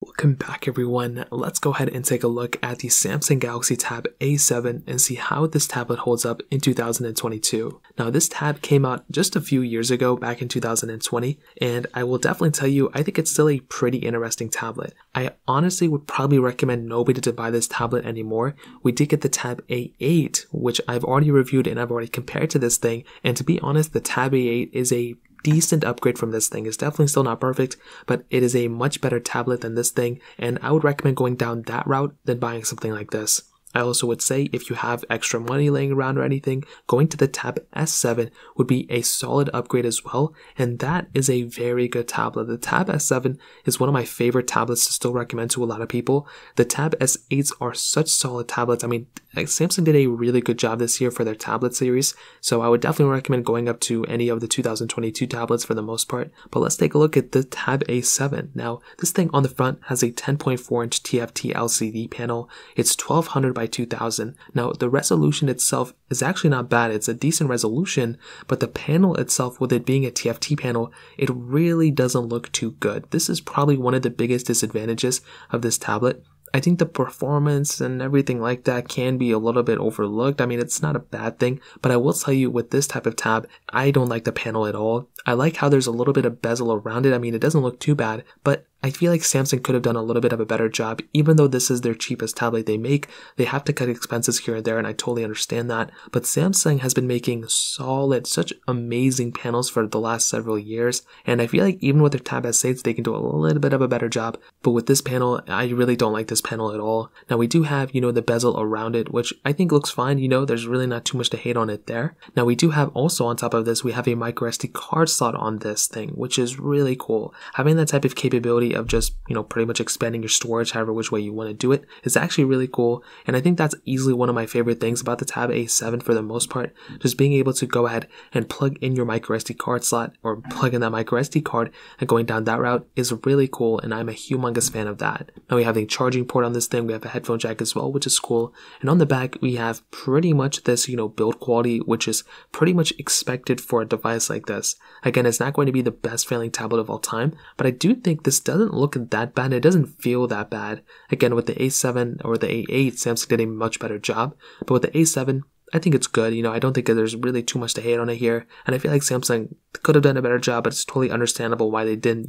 Welcome back everyone. Let's go ahead and take a look at the Samsung Galaxy Tab A7 and see how this tablet holds up in 2022. Now this tab came out just a few years ago, back in 2020, and I will definitely tell you, I think it's still a pretty interesting tablet. I honestly would probably recommend nobody to buy this tablet anymore. We did get the Tab A8, which I've already reviewed and I've already compared to this thing, and to be honest, the Tab A8 is a decent upgrade from this thing. It's definitely still not perfect, but it is a much better tablet than this thing, and I would recommend going down that route than buying something like this. I also would say if you have extra money laying around or anything, going to the Tab S7 would be a solid upgrade as well, and that is a very good tablet. The Tab S7 is one of my favorite tablets to still recommend to a lot of people. The Tab S8s are such solid tablets. I mean, Samsung did a really good job this year for their tablet series, so I would definitely recommend going up to any of the 2022 tablets for the most part. But let's take a look at the Tab A7. Now, this thing on the front has a 10.4-inch TFT LCD panel. It's 1200 by 2000. Now, the resolution itself is actually not bad. It's a decent resolution, but the panel itself, with it being a TFT panel, it really doesn't look too good. This is probably one of the biggest disadvantages of this tablet. I think the performance and everything like that can be a little bit overlooked. I mean, it's not a bad thing, but I will tell you with this type of tab, I don't like the panel at all. I like how there's a little bit of bezel around it. I mean, it doesn't look too bad, but I feel like Samsung could have done a little bit of a better job. Even though this is their cheapest tablet they make, they have to cut expenses here and there, and I totally understand that. But Samsung has been making solid, such amazing panels for the last several years, and I feel like even with their Tab S8s, they can do a little bit of a better job. But with this panel, I really don't like this panel at all. Now, we do have, the bezel around it, which I think looks fine. There's really not too much to hate on it there. Now, we do have also on top of this, we have a microSD card slot on this thing, which is really cool. Having that type of capability of just, pretty much expanding your storage however which way you want to do it is actually really cool. And I think that's easily one of my favorite things about the Tab A7 for the most part. Just being able to go ahead and plug in your microSD card slot or plug in that microSD card and going down that route is really cool, and I'm a humongous fan of that. Now we have a charging port on this thing, we have a headphone jack as well, which is cool. And on the back we have pretty much this, build quality, which is pretty much expected for a device like this. Again, it's not going to be the best failing tablet of all time, but I do think this doesn't look that bad. It doesn't feel that bad. Again, with the A7 or the A8, Samsung did a much better job, but with the A7, I think it's good. I don't think there's really too much to hate on it here, and I feel like Samsung could have done a better job, but it's totally understandable why they didn't,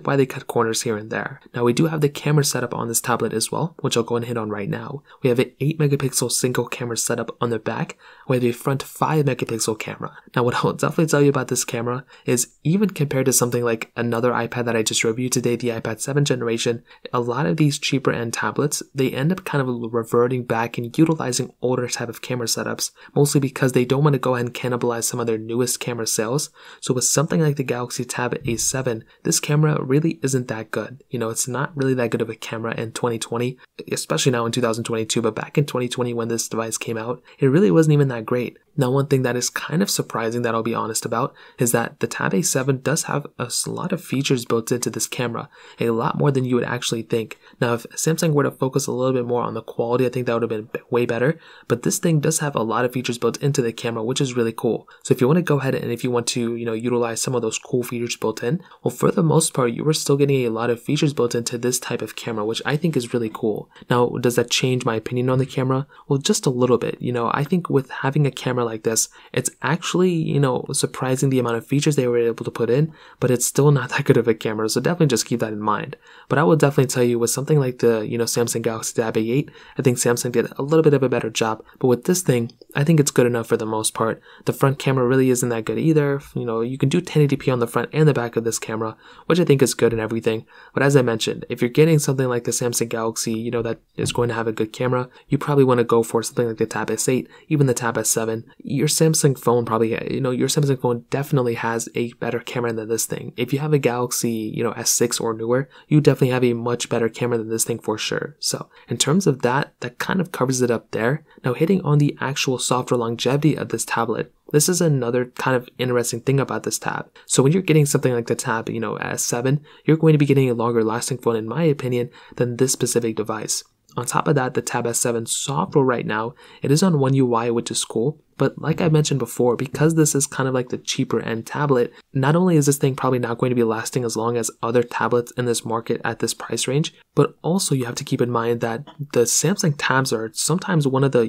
why they cut corners here and there. Now, we do have the camera setup on this tablet as well, which I'll go and hit on right now. We have an 8 megapixel single camera setup on the back. We have a front 5 megapixel camera. Now, what I'll definitely tell you about this camera is, even compared to something like another iPad that I just reviewed today, the iPad 7th generation, a lot of these cheaper end tablets, they end up kind of reverting back and utilizing older type of camera setups, mostly because they don't want to go ahead and cannibalize some of their newest camera sales. So with something like the Galaxy Tab A7, this camera really isn't that good. It's not really that good of a camera in 2020, especially now in 2022, but back in 2020 when this device came out, it really wasn't even that great. Now, one thing that is kind of surprising that I'll be honest about is that the Tab A7 does have a lot of features built into this camera, a lot more than you would actually think. Now, if Samsung were to focus a little bit more on the quality, I think that would have been way better, but this thing does have a lot of features built into the camera, which is really cool. So if you want to go ahead and if you want to, utilize some of those cool features built in, well, for the most part, you are still getting a lot of features built into this type of camera, which I think is really cool. Now, does that change my opinion on the camera? Well, just a little bit. I think with having a camera like this, it's actually, surprising the amount of features they were able to put in, but it's still not that good of a camera, so definitely just keep that in mind. But I will definitely tell you, with something like the, Samsung Galaxy Tab A8, I think Samsung did a little bit of a better job, but with this thing, I think it's good enough for the most part. The front camera really isn't that good either. You can do 1080p on the front and the back of this camera, which I think is good and everything, but as I mentioned, if you're getting something like the Samsung Galaxy, that is going to have a good camera, you probably want to go for something like the Tab S8, even the Tab S7. Your Samsung phone probably, your Samsung phone definitely has a better camera than this thing. If you have a Galaxy, S6 or newer, you definitely have a much better camera than this thing for sure. So in terms of that kind of covers it up there. Now, hitting on the actual software longevity of this tablet, this is another kind of interesting thing about this tab. So when you're getting something like the Tab, S7, you're going to be getting a longer lasting phone, in my opinion, than this specific device. On top of that, the Tab S7 software right now, it is on One UI, which is cool, But like I mentioned before, because this is kind of like the cheaper end tablet, not only is this thing probably not going to be lasting as long as other tablets in this market at this price range, but also you have to keep in mind that the Samsung tabs are sometimes one of the,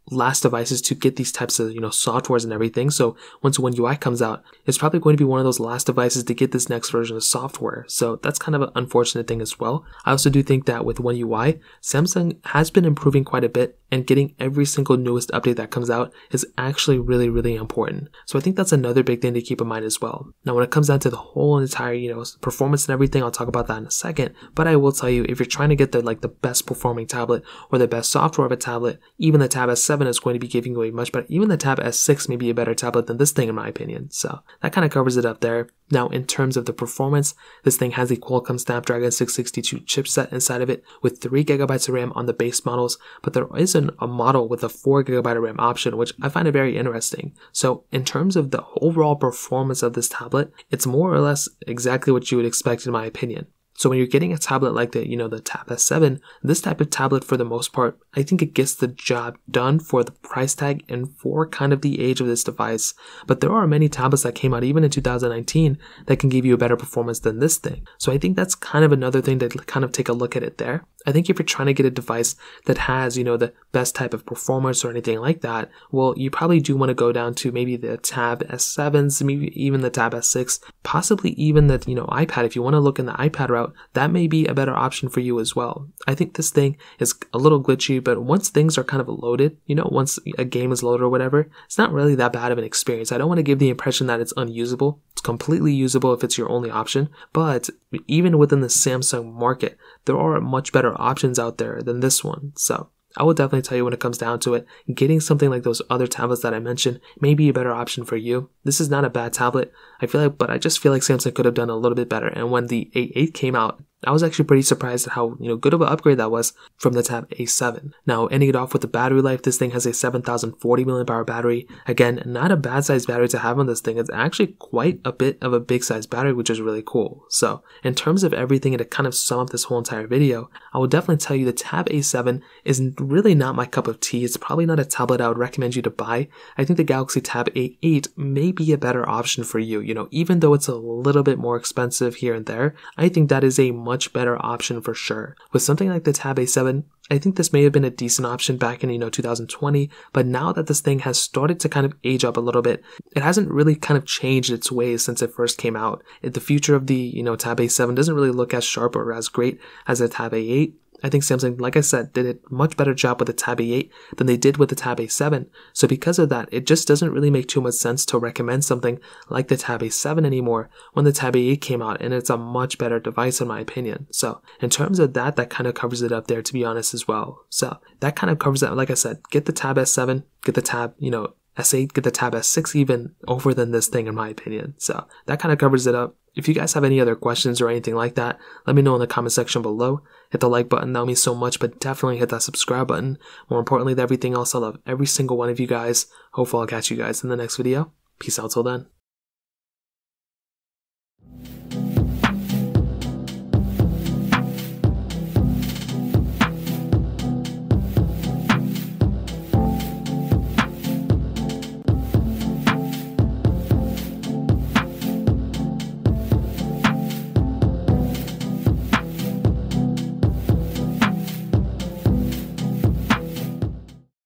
last devices to get these types of, softwares and everything. So once One UI comes out, it's probably going to be one of those last devices to get this next version of software. So that's kind of an unfortunate thing as well. I also do think that with One UI, Samsung has been improving quite a bit, and getting every single newest update that comes out is actually really, really important. So I think that's another big thing to keep in mind as well. Now, when it comes down to the whole entire, performance and everything, I'll talk about that in a second. But I will tell you, if you're trying to get the best performing tablet or the best software of a tablet, even the Tab S7 is going to be giving you a much better, even the Tab S6 may be a better tablet than this thing in my opinion. So that kind of covers it up there. Now, in terms of the performance, this thing has a Qualcomm Snapdragon 662 chipset inside of it with 3GB of RAM on the base models, but there is a model with a 4GB of RAM option, which I find it very interesting. So in terms of the overall performance of this tablet, it's more or less exactly what you would expect in my opinion. So when you're getting a tablet like the Tab S7, this type of tablet for the most part, I think it gets the job done for the price tag and for kind of the age of this device. But there are many tablets that came out even in 2019 that can give you a better performance than this thing. So I think that's kind of another thing to kind of take a look at it there. I think if you're trying to get a device that has, the best type of performance or anything like that, well, you probably do want to go down to maybe the Tab S7s, maybe even the Tab S6, possibly even the, iPad. If you want to look in the iPad route, that may be a better option for you as well. I think this thing is a little glitchy, but once things are kind of loaded, once a game is loaded or whatever, it's not really that bad of an experience. I don't want to give the impression that it's unusable. It's completely usable if it's your only option, but even within the Samsung market, there are much better options out there than this one. So I would definitely tell you when it comes down to it, getting something like those other tablets that I mentioned may be a better option for you. This is not a bad tablet, but I just feel like Samsung could have done a little bit better. And when the A8 came out, I was actually pretty surprised at how good of an upgrade that was from the Tab A7. Now, ending it off with the battery life, this thing has a 7040 mAh battery. Again, not a bad sized battery to have on this thing. It's actually quite a bit of a big sized battery, which is really cool. So in terms of everything, and to kind of sum up this whole entire video, I will definitely tell you the Tab A7 is really not my cup of tea. It's probably not a tablet I would recommend you to buy. I think the Galaxy Tab A8 may be a better option for you. Even though it's a little bit more expensive here and there, I think that is a much better option for sure. With something like the Tab A7, I think this may have been a decent option back in 2020, but now that this thing has started to kind of age up a little bit, it hasn't really kind of changed its ways since it first came out. The future of the Tab A7 doesn't really look as sharp or as great as the Tab A8. I think Samsung, like I said, did a much better job with the Tab A8 than they did with the Tab A7. So because of that, it just doesn't really make too much sense to recommend something like the Tab A7 anymore when the Tab A8 came out, and it's a much better device in my opinion. So in terms of that kind of covers it up there, to be honest, as well. So that kind of covers it. Like I said, get the Tab S7, get the Tab, S8, get the Tab S6 even over than this thing in my opinion. So that kind of covers it up. If you guys have any other questions or anything like that, let me know in the comment section below. Hit the like button, that would mean so much, but definitely hit that subscribe button. More importantly than everything else, I love every single one of you guys. Hopefully I'll catch you guys in the next video. Peace out till then.